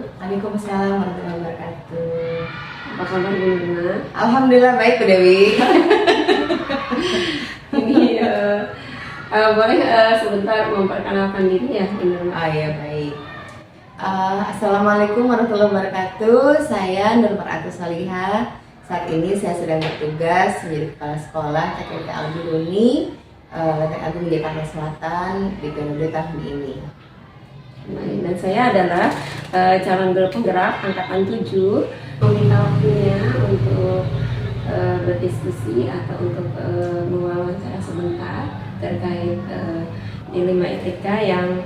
Waalaikumsalam warahmatullahi wabarakatuh. Apa kabar Bu Nurma? Alhamdulillah baik Bu Dewi. Ini boleh sebentar memperkenalkan diri ya Bu Nurma? Oh ya baik. Assalamualaikum warahmatullahi wabarakatuh. Saya Nur Mar'atus Salihah. Saat ini saya sedang bertugas menjadi kepala sekolah TKP Al-Biruni Lenteng Agung Jakarta Selatan di periode tahun ini. Baik, dan saya adalah calon guru penggerak angkatan 7. Meminta waktunya untuk berdiskusi atau untuk mewawancara sebentar terkait dilema etika yang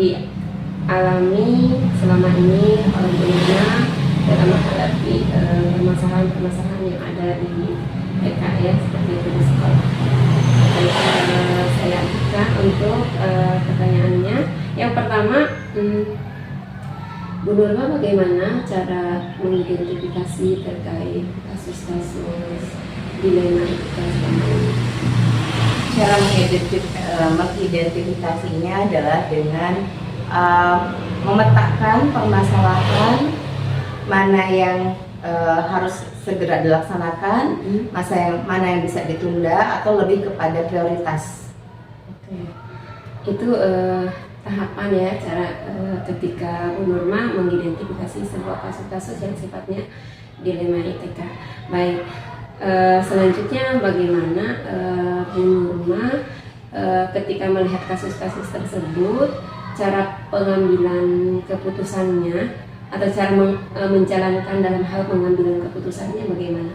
dialami selama ini oleh dirinya dalam menghadapi permasalahan-permasalahan yang ada di TK ya, seperti itu di sekolah. Baik, saya ajukan untuk pertanyaannya. Yang pertama, Bu Nurma, bagaimana cara mengidentifikasi terkait kasus-kasus dilema etika selama ini? Cara mengidentifikasinya adalah dengan memetakan permasalahan mana yang harus segera dilaksanakan, mana yang bisa ditunda atau lebih kepada prioritas. Oke. Itu tahapan ya, cara ketika Bu Nurma mengidentifikasi sebuah kasus-kasus yang sifatnya dilema etika. Baik, selanjutnya bagaimana Bu Nurma ketika melihat kasus-kasus tersebut, cara pengambilan keputusannya atau cara menjalankan dalam hal pengambilan keputusannya bagaimana?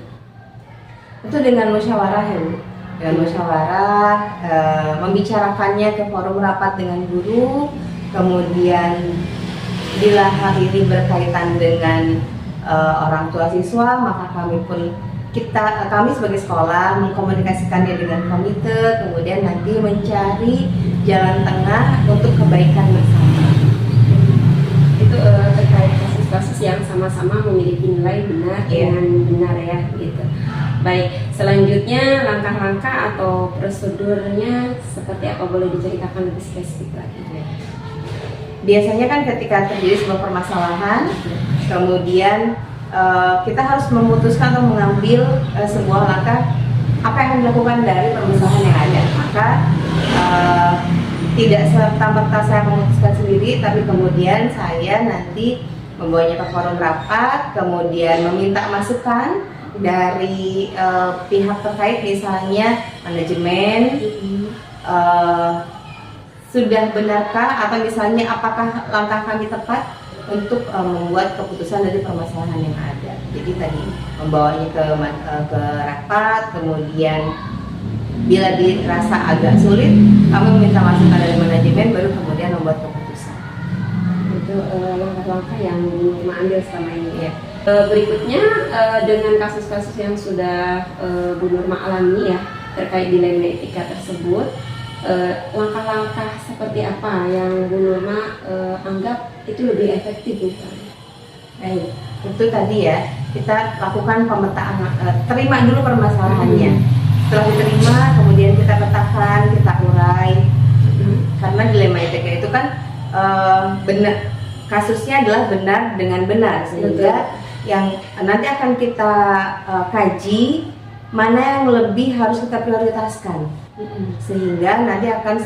Itu dengan musyawarah ya Bu. Dengan musyawarah, membicarakannya ke forum rapat dengan guru, kemudian bila hal ini berkaitan dengan orang tua siswa, maka kami sebagai sekolah mengkomunikasikannya dengan komite, kemudian nanti mencari jalan tengah untuk kebaikan bersama. Itu terkait kasus-kasus yang sama-sama memiliki nilai benar dengan benar ya gitu. Baik, selanjutnya langkah-langkah atau prosedurnya seperti apa, boleh diceritakan lebih spesifik lagi? Biasanya kan ketika terjadi sebuah permasalahan, kemudian kita harus memutuskan atau mengambil sebuah langkah apa yang akan dilakukan dari permasalahan yang ada. Maka tidak serta-merta saya memutuskan sendiri, tapi kemudian saya nanti membawanya ke forum rapat, kemudian meminta masukan dari pihak terkait, misalnya manajemen, sudah benarkah atau misalnya apakah langkah kami tepat untuk membuat keputusan dari permasalahan yang ada. Jadi tadi membawanya ke rapat, kemudian bila dirasa agak sulit, kami meminta masukan dari manajemen, baru kemudian membuat keputusan. Itu langkah-langkah yang Nurma ambil selama ini ya. Berikutnya dengan kasus-kasus yang sudah Bu Nurma alami ya terkait dilema etika tersebut, langkah-langkah seperti apa yang Bu Nurma anggap itu lebih efektif misalnya? Baik, itu tadi ya, kita lakukan pemetaan, terima dulu permasalahannya. Setelah diterima, kemudian kita petakan, kita urai. Karena dilema etika itu kan benar, kasusnya adalah benar dengan benar, sehingga yang nanti akan kita kaji mana yang lebih harus kita prioritaskan, sehingga nanti akan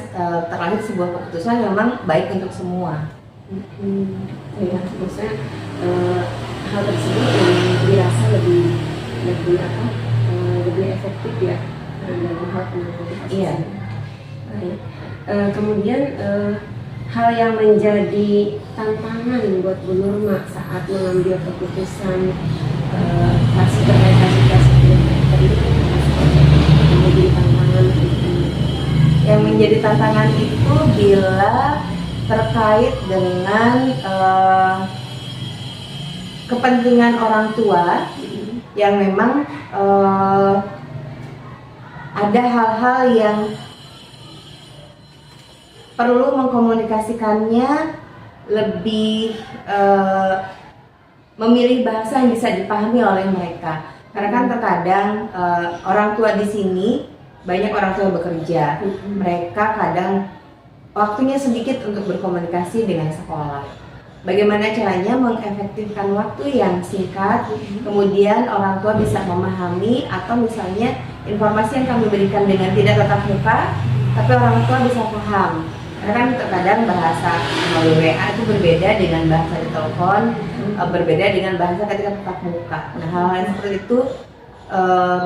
terlahir sebuah keputusan yang memang baik untuk semua. Ya, maksudnya hal tersebut yang dirasa lebih efektif ya dalam hal penanganan kasus. Iya. Baik. Kemudian hal yang menjadi tantangan buat Bu Nurma saat mengambil keputusan kasus terkait kasus tadi yang menjadi tantangan itu. Yang menjadi tantangan itu bila terkait dengan kepentingan orang tua yang memang ada hal-hal yang perlu mengkomunikasikannya lebih memilih bahasa yang bisa dipahami oleh mereka. Karena kan terkadang orang tua di sini banyak orang tua yang bekerja, mereka kadang waktunya sedikit untuk berkomunikasi dengan sekolah. bagaimana caranya mengefektifkan waktu yang singkat, kemudian orang tua bisa memahami, atau misalnya informasi yang kami berikan dengan tidak tatap muka, tapi orang tua bisa paham. Karena kan terkadang bahasa melalui WA itu berbeda dengan bahasa di telepon, berbeda dengan bahasa ketika tatap muka. Nah, hal-hal seperti itu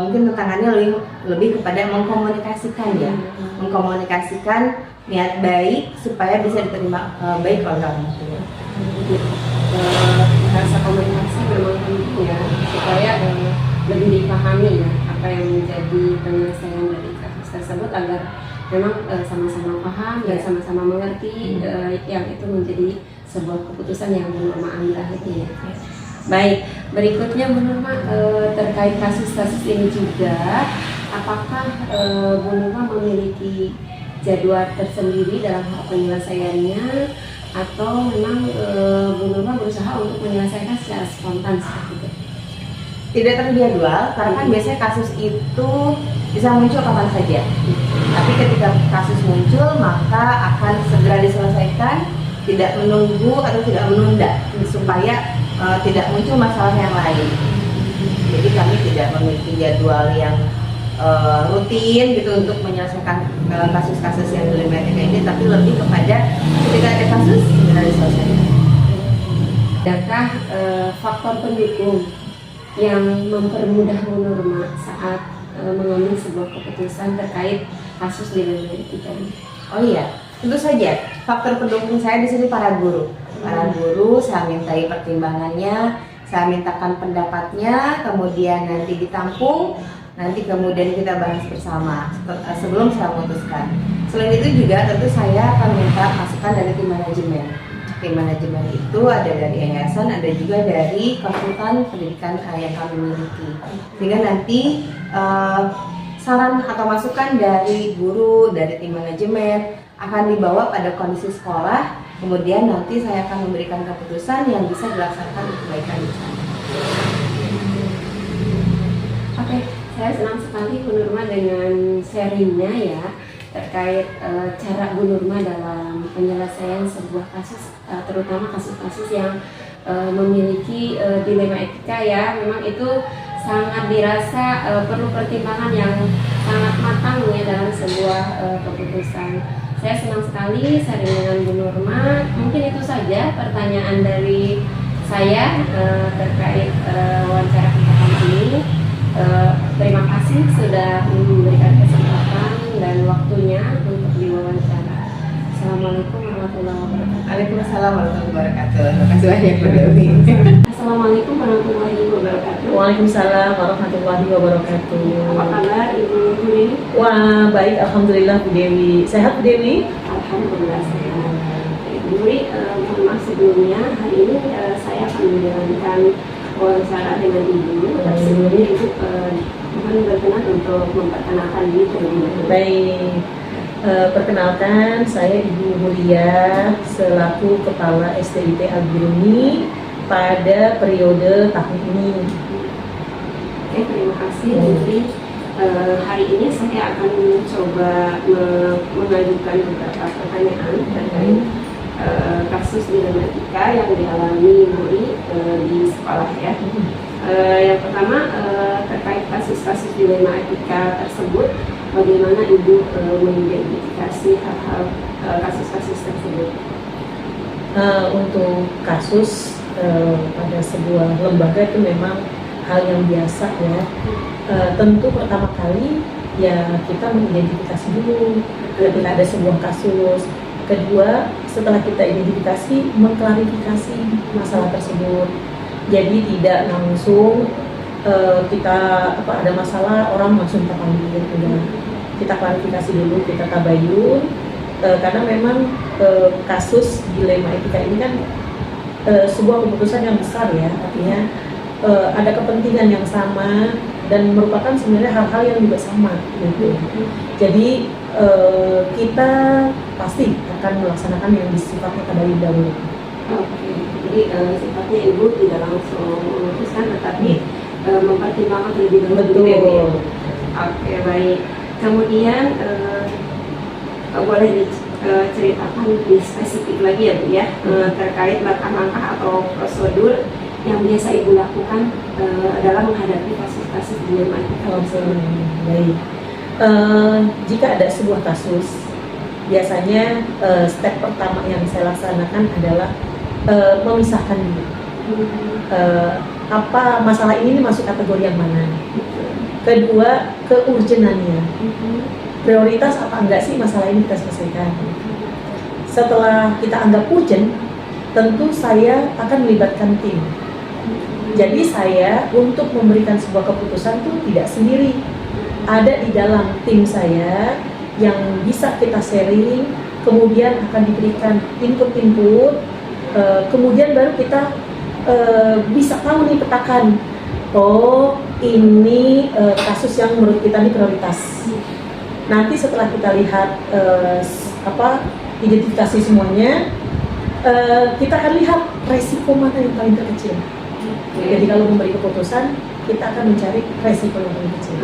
mungkin tantangannya lebih kepada mengkomunikasikan ya, mengkomunikasikan niat baik supaya bisa diterima baik oleh orang tua. Bahasa komunikasi memang penting ya, supaya lebih dipahami ya apa yang menjadi penyelesaian dari kasus tersebut, agar memang sama-sama paham dan sama-sama mengerti yang itu menjadi sebuah keputusan yang Bu Nurma ambil akhirnya ya. Baik, berikutnya Bu Nurma terkait kasus-kasus ini juga, apakah Bu Nurma memiliki jadwal tersendiri dalam hal penyelesaiannya, atau memang Bu Nurma berusaha untuk menyelesaikan secara spontan seperti itu? Tidak terjadwal, karena kan biasanya kasus itu bisa muncul kapan saja. Tapi ketika kasus muncul, maka akan segera diselesaikan, tidak menunggu atau tidak menunda, supaya tidak muncul masalah yang lain. Jadi kami tidak memiliki jadwal yang rutin gitu untuk menyelesaikan kasus-kasus yang dilematika ini, tapi lebih kepada ketika ada kasus segera diselesaikan. Adakah faktor pendukung yang mempermudah Bu Nurma saat mengambil sebuah keputusan terkait kasus dilematika ini? Oh iya, tentu saja faktor pendukung saya di sini para guru. Para guru saya mintai pertimbangannya, saya mintakan pendapatnya, kemudian nanti ditampung, nanti kemudian kita bahas bersama sebelum saya memutuskan. Selain itu juga tentu saya akan minta masukan dari tim manajemen. Tim manajemen itu ada dari yayasan, ada juga dari konsultan pendidikan yang kami miliki. Sehingga nanti saran atau masukan dari guru, dari tim manajemen akan dibawa pada kondisi sekolah, kemudian nanti saya akan memberikan keputusan yang bisa dilaksanakan untuk kebaikan bersama. Oke, saya senang sekali Bu Nurma dengan sharingnya ya, terkait cara Bu Nurma dalam penyelesaian sebuah kasus, terutama kasus-kasus yang memiliki dilema etika ya. Memang itu sangat dirasa perlu pertimbangan yang sangat matang ya dalam sebuah keputusan. Saya senang sekali sharing dengan Bu Nurma. Mungkin itu saja pertanyaan dari saya terkait wawancara kita kali ini. Terima kasih sudah memberikan kesempatan dan waktunya untuk diwawancara. Assalamualaikum warahmatullahi wabarakatuh. Waalaikumsalam warahmatullahi wabarakatuh. Terima kasih banyak Bu Dewi. Assalamualaikum warahmatullahi wabarakatuh. Waalaikumsalam warahmatullahi wabarakatuh. Apa kabar Ibu Dewi? Wah, baik, alhamdulillah Bu Dewi. Sehat Bu Dewi? Alhamdulillah sehat. Ibu Dewi, mohon maaf sebelumnya, hari ini saya akan menjalankan wawancara dengan Ibu. Tapi sebelumnya Ibu mohon berkenan untuk memperkenalkan diri terlebih dahulu. Baik. Perkenalkan, saya Ibu Mulia selaku Kepala SDIT Al-Biruni pada periode tahun ini. Oke, terima kasih Bu Dewi. Hari ini saya akan mencoba mengajukan beberapa pertanyaan terkait kasus dilematika yang dialami Bu di sekolah ya. Yang pertama terkait kasus-kasus dilema etika tersebut, bagaimana Ibu mengidentifikasi hal-hal kasus-kasus tersebut? Untuk kasus pada sebuah lembaga itu memang hal yang biasa ya. Tentu pertama kali ya kita mengidentifikasi dulu ketika ada sebuah kasus. Kedua, setelah kita identifikasi, mengklarifikasi masalah tersebut. Jadi tidak langsung kita ada masalah orang langsung kita panggil, kita klarifikasi dulu, kita tabayun, karena memang kasus dilema etika ini kan sebuah keputusan yang besar ya, artinya ada kepentingan yang sama dan merupakan sebenarnya hal-hal yang juga sama gitu. Jadi kita pasti akan melaksanakan yang sifatnya terlebih dahulu. Oke, jadi sifatnya Ibu tidak langsung memutuskan, tetapi mempertimbangkan terlebih dahulu. Betul. Oke, baik. Kemudian boleh ceritakan lebih spesifik lagi ya Bu ya, terkait langkah-langkah atau prosedur yang biasa Ibu lakukan dalam menghadapi kasus-kasus dilema etika tersebut. Baik. Jika ada sebuah kasus, biasanya step pertama yang saya laksanakan adalah memisahkan dulu. Apa masalah ini masuk kategori yang mana? Kedua, keurgenannya. Prioritas apa enggak sih masalah ini kita selesaikan? Setelah kita anggap urgent, tentu saya akan melibatkan tim. Jadi saya untuk memberikan sebuah keputusan itu tidak sendiri. Ada di dalam tim saya yang bisa kita sharing, kemudian akan diberikan input-input, kemudian baru kita bisa tahu nih petakan. Oh, ini kasus yang menurut kita ini prioritas. Nanti setelah kita lihat identifikasi semuanya, kita akan lihat resiko mana yang paling terkecil. Jadi kalau memberi keputusan, kita akan mencari resiko yang paling kecil.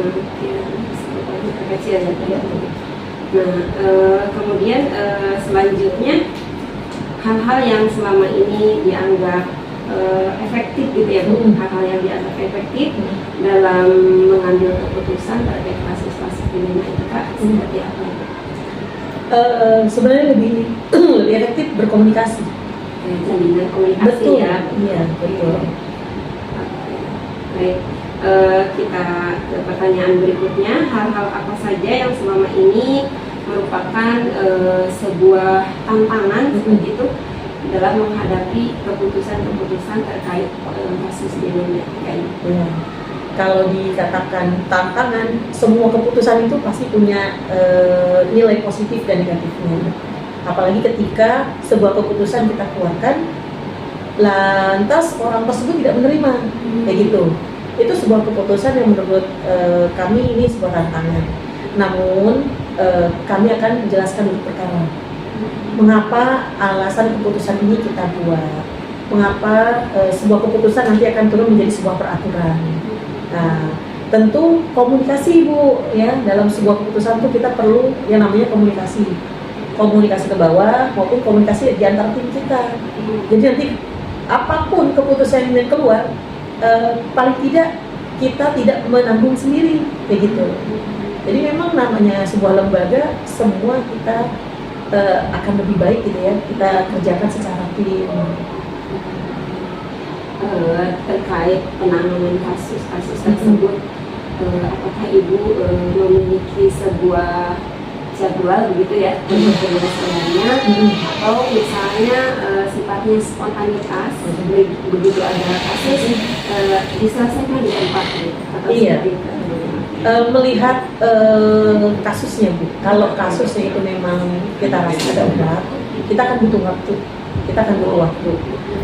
Nah, kemudian selanjutnya hal-hal yang selama ini dianggap efektif gitu ya Bu, hal-hal yang dianggap efektif dalam mengambil keputusan terkait kasus-kasus dilema etika seperti apa? Sebenarnya lebih efektif berkomunikasi. Jalinan komunikasi. Betul. Ya. Iya, betul. Baik, kita ke pertanyaan berikutnya. Hal-hal apa saja yang selama ini merupakan sebuah tantangan seperti itu dalam menghadapi keputusan-keputusan terkait kasus dilema etika ini? Ya. Kalau dikatakan tantangan, semua keputusan itu pasti punya nilai positif dan negatifnya. Apalagi ketika sebuah keputusan kita keluarkan, lantas orang tersebut tidak menerima, kayak gitu. Itu sebuah keputusan yang menurut kami ini sebuah tantangan. Namun kami akan menjelaskan dulu perkara. Mengapa alasan keputusan ini kita buat? Mengapa sebuah keputusan nanti akan turun menjadi sebuah peraturan? Nah, tentu komunikasi Bu ya, dalam sebuah keputusan itu kita perlu yang namanya komunikasi ke bawah maupun komunikasi di antara tim kita. Jadi nanti apapun keputusan yang keluar, paling tidak kita tidak menanggung sendiri kayak gitu. Jadi memang namanya sebuah lembaga, semua kita akan lebih baik gitu ya, kita kerjakan secara tim. Terkait penanganan kasus-kasus tersebut, apakah Ibu memiliki sebuah jadwal begitu ya untuk penyelesaiannya, atau misalnya sifatnya spontanitas, begitu ada kasus diselesaikan di tempat atau Iya. seperti itu? Melihat kasusnya Bu, kalau kasusnya itu memang kita rasa ada berat, kita akan butuh waktu,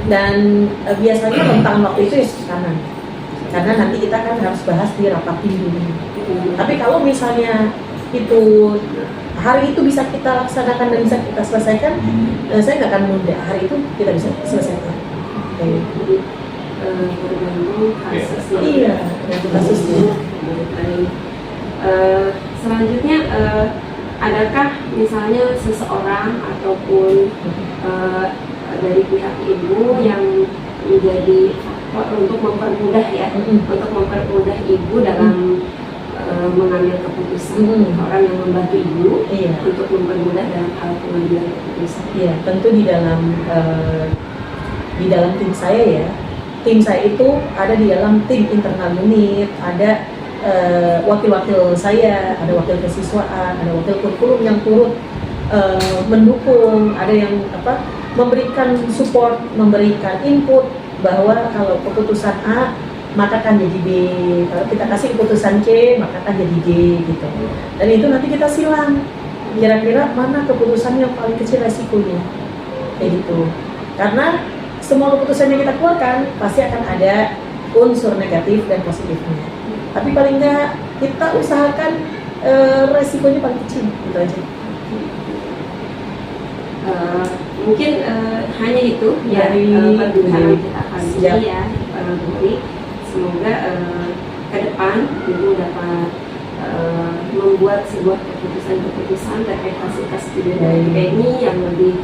dan biasanya rentang waktu itu ya sekarang, karena nanti kita kan harus bahas di rapat tim dulu. Tapi kalau misalnya itu hari itu bisa kita laksanakan dan bisa kita selesaikan, saya nggak akan menunda, hari itu kita bisa selesaikan. Jadi tergantung kasusnya. Iya, tergantung kasusnya. Baik. Selanjutnya, adakah misalnya seseorang ataupun dari pihak Ibu yang menjadi faktor untuk mempermudah ya, untuk mempermudah Ibu dalam mengambil keputusan, orang yang membantu Ibu untuk mempermudah dalam hal pengambilan keputusan? Iya, tentu di dalam tim saya ya. Tim saya itu ada di dalam tim internal unit, ada wakil-wakil saya, ada wakil kesiswaan, ada wakil kurikulum yang turut mendukung, ada yang memberikan support, memberikan input bahwa kalau keputusan A maka kan jadi B, kalau kita kasih keputusan C maka kan jadi D gitu. Dan itu nanti kita silang, kira-kira mana keputusan yang paling kecil resikonya, kayak gitu. Karena semua keputusan yang kita keluarkan pasti akan ada unsur negatif dan positifnya. Tapi paling nggak kita usahakan resikonya paling kecil, gitu aja. Mungkin hanya itu ya perbincangan kita kali ini ya, Pak Nagori. Semoga ke depan Ibu dapat membuat sebuah keputusan terkait kasus di dunia etika ini yang lebih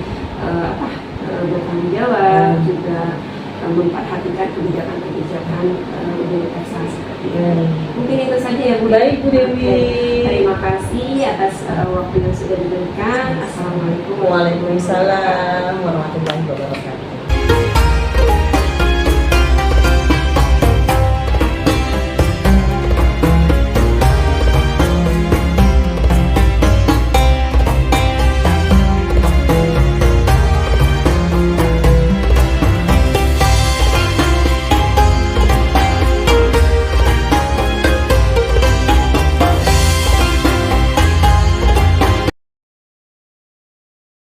bertanggung jawab, juga memperhatikan kebijakan-kebijakan universal seperti ini. Mungkin itu saja ya Bu. Baik Bu Dewi. Terima kasih atas waktu yang sudah diberikan. Assalamualaikum Waalaikumsalam warahmatullahi wabarakatuh.